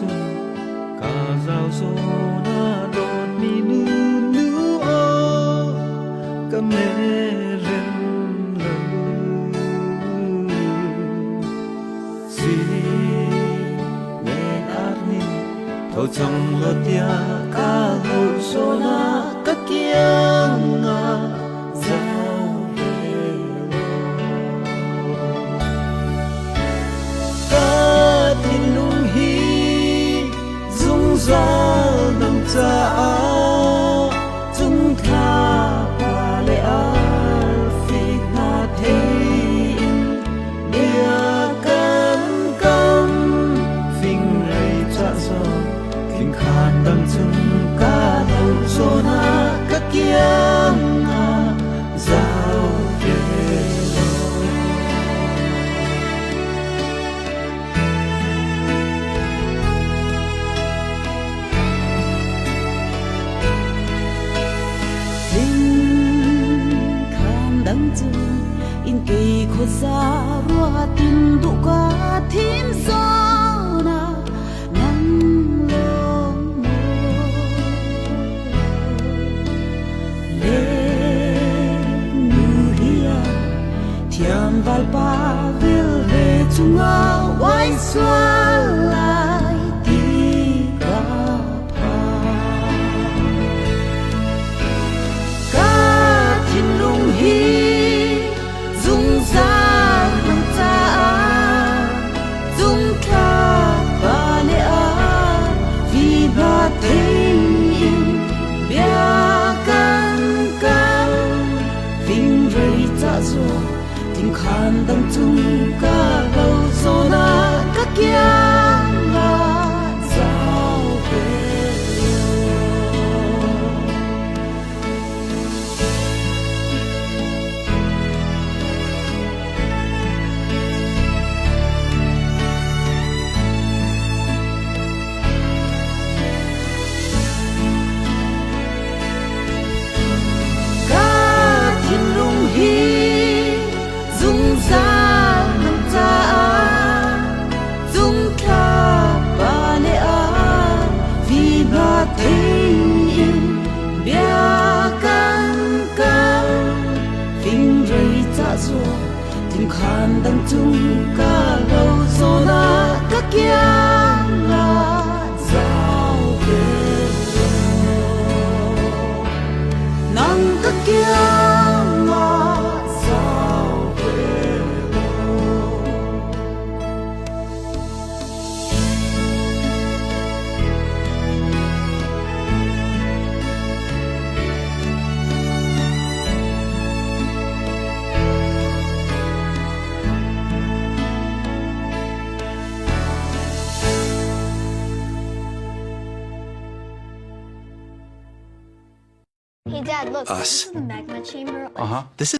chân cả rào rô na đồn mi nu nu ô cả mẹ rừng lưng gì mẹ át ni thâu trong lợt tia cả lối rô na các kiêng ngà giao về cả thiên lung hi dung ra nằm cha dung tha pa le al phi na thein nia kan kam phình rây cha zo kinh khan đâm chung ca lâu zo na các kiêng ngà giao về đắng chung in kỳ khô xa rùa tin đủ qua thiên gió na nắng lông lên như hia thiam val pa vil về chung a oai xoa lại đi ga pa thiên lung hi dung ra nằm ta dung kha ba le a vì ba tình bia can can vinh rây ta zo tình khan đâm chung ca lâu zo na các kia là giao về dung ra nằm ta dung kha ba le a vì ba tình bia can can vinh rây ta zo tình khan đâm chung ca lâu zo na các kia là giao về nắng các kia Hey Dad, look, Us. this is the magma chamber. This is